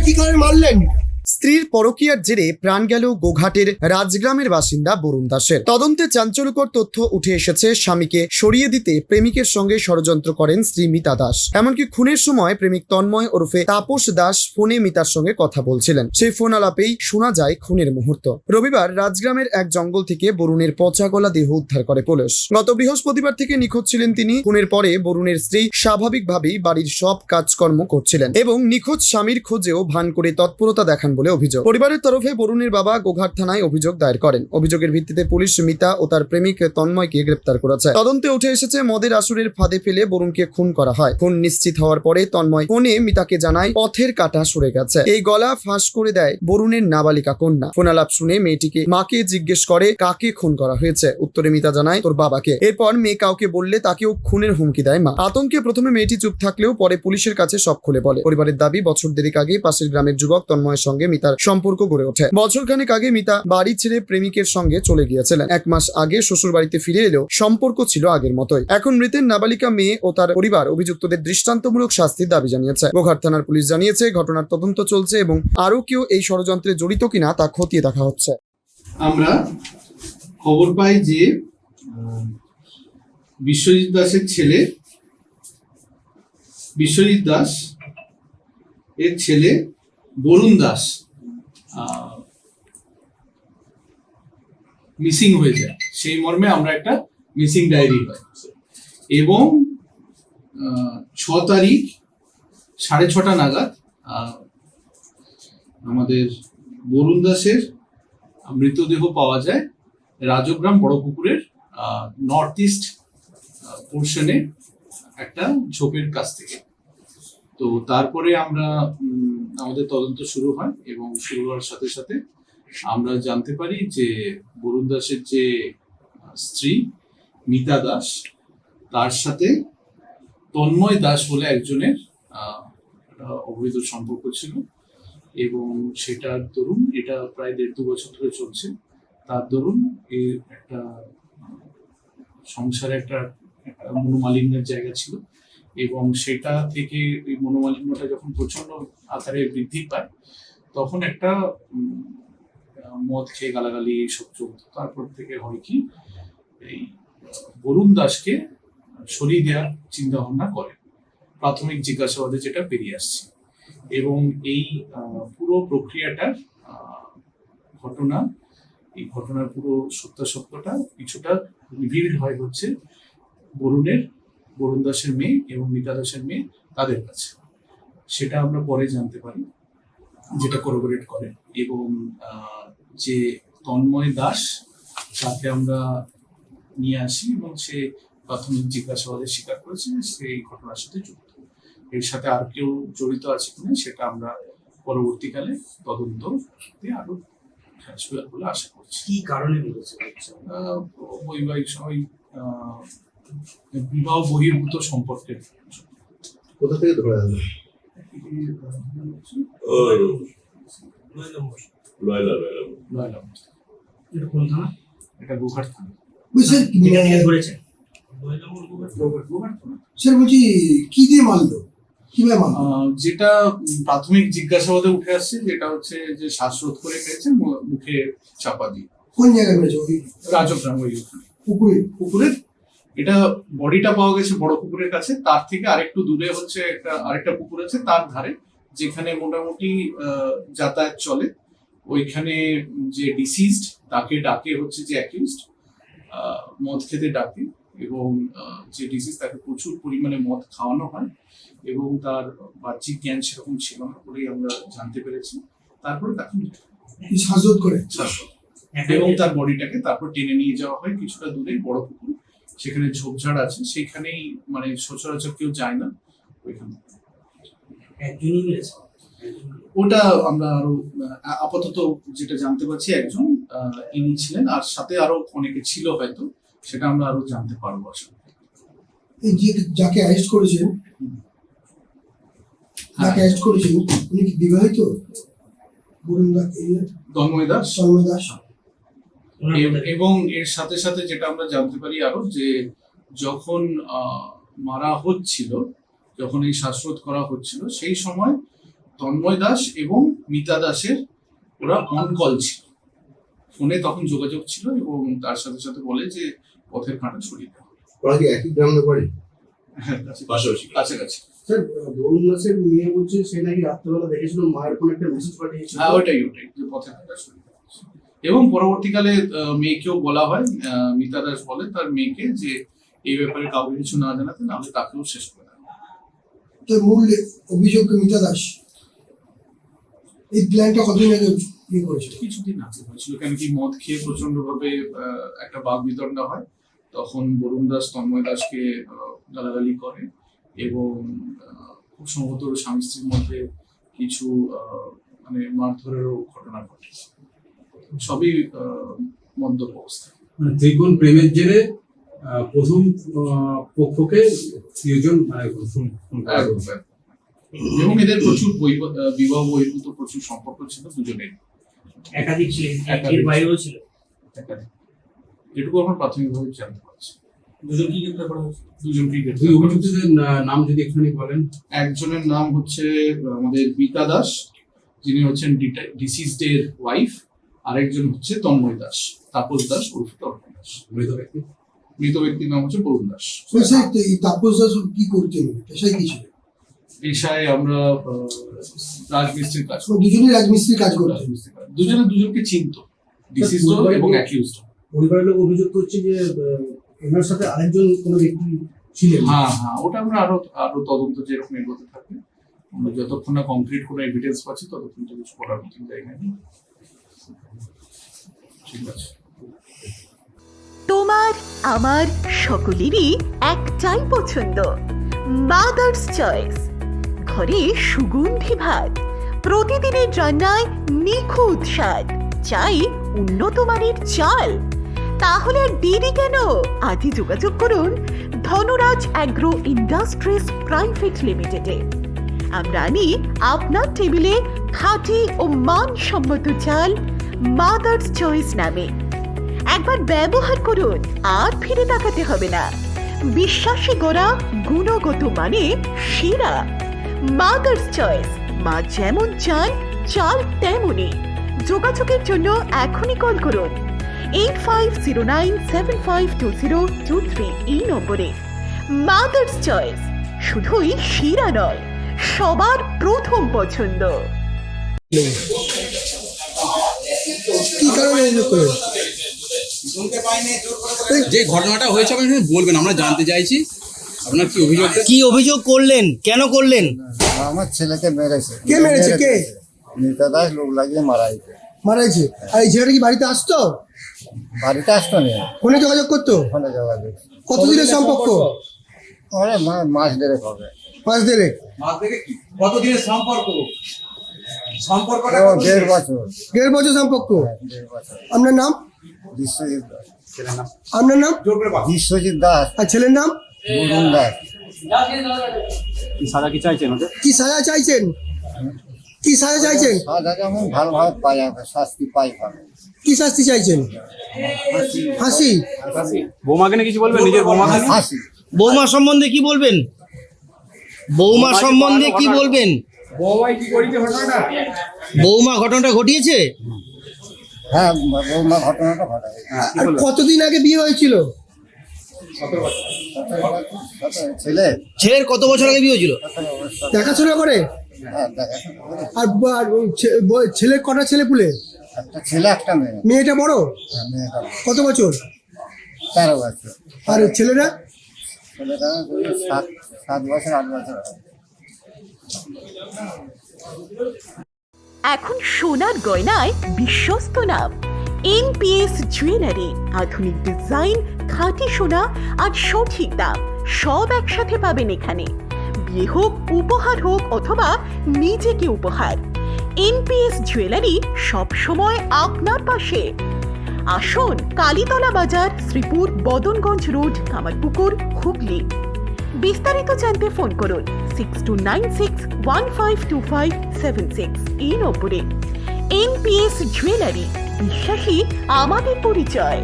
কি করে মারলেন? স্ত্রীর পরকীয়ার জেরে প্রাণ গেল গোঘাটের রাজগ্রামের বাসিন্দা বরুণ দাসের। তদন্তে চাঞ্চল্যকর তথ্য উঠে এসেছে। স্বামীকে সরিয়ে দিতে প্রেমিকের সঙ্গে ষড়যন্ত্র করেন স্ত্রী মিতা দাস। এমনকি খুনের সময় প্রেমিক তন্ময় ওরফে তাপস দাস ফোনে মিতার সঙ্গে কথা বলছিলেন। সেই ফোন আলাপেই শোনা যায় খুনের মুহূর্ত। রবিবার রাজগ্রামের এক জঙ্গল থেকে বরুণের পচা গলা দেহ উদ্ধার করে পুলিশ। গত বৃহস্পতিবার থেকে নিখোঁজ ছিলেন তিনি। খুনের পরে বরুণের স্ত্রী স্বাভাবিকভাবেই বাড়ির সব কাজকর্ম করছিলেন এবং নিখোঁজ স্বামীর খোঁজেও ভান করে তৎপরতা দেখান বলে অভিযোগ। পরিবারের তরফে বরুণের বাবা গোঘাট থানায় অভিযোগ দায়ের করেন। অভিযোগের ভিত্তিতে পুলিশ মিতা ও তার প্রেমিক তন্ময়কে গ্রেপ্তার করেছে। তদন্তে উঠে এসেছে মদের আসরের ফাঁদে ফেলে বরুণকে খুন করা হয়। খুন নিশ্চিত হওয়ার পরে তন্ময় ফোনে মিতাকে জানায় পথের কাঁটা সরে গেছে। এই গলা ফাঁস করে দেয় বরুণের নাবালিকা কন্যা। ফোন আলাপ শুনে মেয়েটিকে মাকে জিজ্ঞেস করে কাকে খুন করা হয়েছে। উত্তরে মিতা জানায় তোর বাবাকে। এরপর মেয়ে কাউকে বললে তাকেও খুনের হুমকি দেয় মা। আতঙ্কে প্রথমে মেয়েটি চুপ থাকলেও পরে পুলিশের কাছে সব খুলে বলে। পরিবারের দাবি বছর দেড়েক আগে পাশের গ্রামের যুবক তন্ময়ের সঙ্গে মিতার সম্পর্ক গড়ে ওঠে। বছরখানেক আগে মিতা বাড়ি ছেড়ে প্রেমিকের সঙ্গে চলে গিয়েছিলেন। 1 মাস আগে শ্বশুর বাড়িতে ফিরে এলেও সম্পর্ক ছিল আগের মতোই। এখন মৃতের নাবালিকা মেয়ে ও তার পরিবার অভিযুক্তদের দৃষ্টান্তমূলক শাস্তির দাবি জানিয়েছে। গোঘাট থানার পুলিশ জানিয়েছে ঘটনার তদন্ত চলছে এবং আরো কেউ এই ষড়যন্ত্রে জড়িত কিনা তা খতিয়ে দেখা হচ্ছে। আমরা খবর পাই যে বিশ্বজিৎ দাসের ছেলে বিশ্বজিৎ দাস এর ছেলে বরুণ দাস মিসিং হয়ে যায়। সেই মর্মে আমরা একটা মিসিং ডায়েরি হয় এবং 6 তারিখ 6:30 নাগাদ আমাদের বরুণ দাসের মৃতদেহ পাওয়া যায় রাজগ্রাম বড় পুকুরের নর্থ ইস্ট পোর্শনে একটা ঝোপের কাছ থেকে। তো তারপরে আমরা আমাদের তদন্ত শুরু হয় এবং শুরু হওয়ার সাথে সাথে আমরা জানতে পারি যে বরুণ দাসের যে স্ত্রী মিতা দাস তার সাথে তন্ময় দাস বলে একজনের অবৈধ সম্পর্ক ছিল এবং সেটার দরুন এটা প্রায় 1.5-2 বছর ধরে চলছে। তার দরুন এর একটা সংসারে একটা মনোমালিন্যের জায়গা ছিল এবং সেটা থেকে এই মনোমালিন্যটা যখন প্রচন্ড আকারে বৃদ্ধি পায় তখন একটা মদ খেয়ে গালাগালি এইসব চলতো। তারপর থেকে হয় কি এই বরুণ দাসকে সরিয়ে দেওয়ার চিন্তা ভাবনা করে প্রাথমিক জিজ্ঞাসাবাদে যেটা বেরিয়ে আসছে এবং এই পুরো প্রক্রিয়াটার এই ঘটনার পুরো সত্যাসত্যটা কিছুটা রিভিল হয় হচ্ছে বরুণ দাসের মেয়ে এবং মিতা দাসের মেয়ে তাদের কাছে। সেটা আমরা পরে জানতে পারি যেটা করোবরেট করে এবং যে তন্ময় দাস তাকে আমরা নিয়ে আসি এবং সে প্রাথমিক জিজ্ঞাসাবাদে স্বীকার করেছে সেই ঘটনার সাথে যুক্ত। এর সাথে আর কেউ জড়িত আছে কিনা সেটা আমরা পরবর্তীকালে তদন্ত আরো বলে আশা করছি। কি কারণে বৈবাহিক সবাই বিবাহ বহির্ভূত সম্পর্কের। কোথা থেকে ধরা হলো? এটা গোঘাট থানা। স্যার বলছি কি দিয়ে মারলো, কিভাবে মারলো? যেটা প্রাথমিক জিজ্ঞাসাবাদে উঠে আসছে যেটা হচ্ছে যে শ্বাসরোধ করে মেরেছে মুখে চাপা দিয়ে। কোন জায়গায় মেরেছে? ওই রাজগ্রাম ওই পুকুরে। এটা বডিটা পাওয়া গেছে বড় পুকুরের কাছে। তার থেকে আরেকটু দূরে হচ্ছে আরেকটা পুকুর আছে তার ধারে, যেখানে মোটামুটি যাতায়াত চলে। ওইখানে যে ডিসিজড তাকে ডাকে হচ্ছে যে অ্যাকিউজড, মদ খেতে ডাকে এবং যে ডিসিজ তাকে প্রচুর পরিমাণে মদ খাওয়ানো হয় এবং তার বাহ্যিক জ্ঞান সেরকম ছিল না বলেই আমরা জানতে পেরেছি। তারপরে তাকে শ্বাসরোধ করে এবং তার বডিটাকে তারপর টেনে নিয়ে যাওয়া হয় কিছুটা দূরে বড় পুকুর, সেখানে ঝোপঝাড় আছে, সেখানেই মানে সচরাচর কেউ যায় না ওইখানে। ওটা আমরা আরো আপাতত যেটা জানতে পারছি একজন ইনি ছিলেন, আর সাথে আরো অনেকে ছিল হয়তো, সেটা আমরা আরো জানতে পারবো আসলে। যাকে অ্যারেস্ট করেছেন উনি কি বিবাহিত? তন্ময় দাস। এবং এর সাথে সাথে যেটা আমরা জানতে পারি আরো যে যখন মারা হচ্ছিল, যখন এই শ্বাসরোধ করা হচ্ছিল সেই সময় তন্ময় দাস এবং মিতা দাসের ওরা অন কল ছিল, ফোনে তখন যোগাযোগ ছিল এবং তার সাথে সাথে বলে যে পথের কাঁটা সরিয়ে দেওয়া। ওরা কি একই গ্রামে পড়ে? হ্যাঁ, কাছাকাছি। স্যার বরুণ দাসের মেয়ে বলছে সে নাকি রাত্রেবেলা দেখেছিল মায়ের ফোনে একটা মেসেজ পাঠিয়েছিল। হ্যাঁ, ওটাই যে পথের কাঁটা সরিয়ে দেওয়া হচ্ছে। এবং পরবর্তীকালে মেয়েকেও বলা হয়, মিতা দাস বলে তার মেয়েকে যে এই ব্যাপারে কাউকে কিছু না জানাতে, নাহলে তাকেও শেষ করে দেওয়া। তো মূল অভিযোগ মিতা দাস এই প্ল্যানটা কতদিন আগে ইয়ে করেছিল? কিছুদিন আগে হয়েছিল, কেন কি মদ খেয়ে প্রচন্ড ভাবে একটা বাঘ বিতণ্ডা হয়, তখন বরুণ দাস তন্ময় দাসকে গালাগালি করে এবং খুব সম্ভবত স্বামী স্ত্রীর মধ্যে কিছু মানে মারধরেরও ঘটনা ঘটে, সবই মদ্যপ অবস্থা। মানে ত্রিকোণ প্রেমের জেরে প্রথম পক্ষকে প্রিয়জন এবং এদের প্রচুর বিবাহ বহির্ভূত প্রচুর সম্পর্ক ছিল দুজনের, একাধিক ছিলেন, এর বাইরেও ছিল। এটুকু আমরা প্রাথমিকভাবে জানতে পারছি। দুজনকে গ্রেপ্তার করা হয়েছে। দুজনকে দুই অভিযুক্তদের নাম যদি একটুখানি বলেন। একজনের নাম হচ্ছে আমাদের মিতা দাস, যিনি হচ্ছেন ডিসিজড এর ওয়াইফ, আরেকজন হচ্ছে তন্ময় দাস, তাপস দাস ওরফে তন্ময় দাস। মৃত ব্যক্তির নাম হচ্ছে বরুণ দাস। স্যার এই তাপস দাস কি করতেন, পেশায় কি ছিল? পেশায় আমরা রাজমিস্ত্রির কাজ করি। দুজনেই রাজমিস্ত্রির কাজ করতেন। রাজমিস্ত্রির কাজ। দুজনে দুজনকে চিনত, ডিসিজড এবং অ্যাকিউজড। পরিবারের লোক অভিযোগ করছে যে এনার সাথে আরেকজন কোনো ব্যক্তি ছিলেন। হ্যাঁ, ওটা আমরা আরো তদন্ত যেরকম এগোতে থাকবে, আমরা যতক্ষণ না কংক্রিট কোনো এভিডেন্স পাচ্ছি ততক্ষণ তো কিছু করার মতন জায়গা নেই। ঠিক আছে। তোমার আমার সকলেরই একটাই পছন্দ, মাদার্স চয়েস। ঘরে সুগন্ধি ভাত, প্রতিদিনের রান্নায় নিখুঁত স্বাদ, চাই উন্নত মানের চাল। তাহলে আর দেরি কেন? আজই যোগাযোগ করুন ধনরাজ অ্যাগ্রো ইন্ডাস্ট্রিজ প্রাইভেট লিমিটেডে। আমরা আনি আপনার টেবিলে খাঁটি ও মানসম্মত চাল মাদার্স চয়েস নামে। একবার ব্যবহার করুন, আর ফিরে তাকাতে হবে না। বিশ্বাসী গড়া গুণগত মানে সেরা মাদার্স চয়েস। মা যেমন চান, চাল তেমনই। যোগাযোগের জন্য এখনই কল করুন 8509752023 এই নম্বরে। মাদার্স চয়েস শুধুই সেরা নয়, সবার প্রথম পছন্দ। কি কারণে অভিযোগ করেন? যে ঘটনাটা হয়েছে আপনি বলবেন, আমরা জানতে চাইছি আপনার কি অভিযোগ। কি অভিযোগ করলেন, কেন করলেন? আমার ছেলেকে মেরেছে। কে মেরেছে? কে? মিতা দাস লোক লাগিয়ে মারাইছে। মারাইছে? আর এই ছেলেটা কি বাড়িতে আসতো? বাড়িতে আসতো না, ফোনে যোগাযোগ করতো? ফোনে যোগাযোগ। কতদিনের সম্পর্ক? ওরে মাস দেড়েক হবে। মাস দেড়েক? কতদিনের সম্পর্ক? সম্পর্কটা ও 1.5 বছর। 1.5 বছর সম্পর্ক। 1.5 বছর। আপনার নাম? বিশ্বজিৎ দাস। আপনার নাম? বিশ্বজিৎ দাস। আর ছেলের নাম? বরুণ দাস। কি সাজা কি চাইছেন ওদের? কি সাজা চাইছেন? কি সাজা চাইছেন? সাজা যেমন ভালোভাবে পাই হবে, শাস্তি পাই হবে। কি শাস্তি চাইছেন? ফাঁসি? বৌমাকে নিয়ে কিছু বলবেন? নিজের বৌমাকে নিয়ে? ফাঁসি। বৌমা সম্বন্ধে কি বলবেন? বৌমা সম্বন্ধে কি বলবেন? বৌমা ঘটনাটা ঘটিয়েছে? হ্যাঁ, বৌমা ঘটনাটা ঘটায়। আর কতদিন আগে বিয়ে হয়েছিল? ছেলের কত বছর আগে বিয়ে হয়েছিল? দেখাশোনা করে? হ্যাঁ, দেখাশোনা করে। আর ছেলের কটা ছেলে পুলে? একটা ছেলে একটা মেয়ে। মেয়েটা বড়? হ্যাঁ, মেয়েটা কত বছর? 13 বছর। আর ছেলেরা? ছেলেটা 7 বছর 8 বছর হবে। এখন সোনার গয়নায় বিশ্বস্ত নাম এনপিএস জুয়েলারি। আধুনিক ডিজাইন, খাঁটি সোনা আর সঠিক দাম সব একসাথে পাবেন এখানে। বিয়ে হোক, উপহার হোক অথবা নিজেকে উপহার, এনপিএস জুয়েলারি সব সময় আপনার পাশে। আসুন কালীতলা বাজার, শ্রীপুর, বদনগঞ্জ রোড, কামারপুকুর, হুগলি। বিস্তারিত জানতে ফোন করুন 6296152576 এই নম্বরে। এনপিএস জুয়েলারি, বিশ্বাসী আমাদের পরিচয়।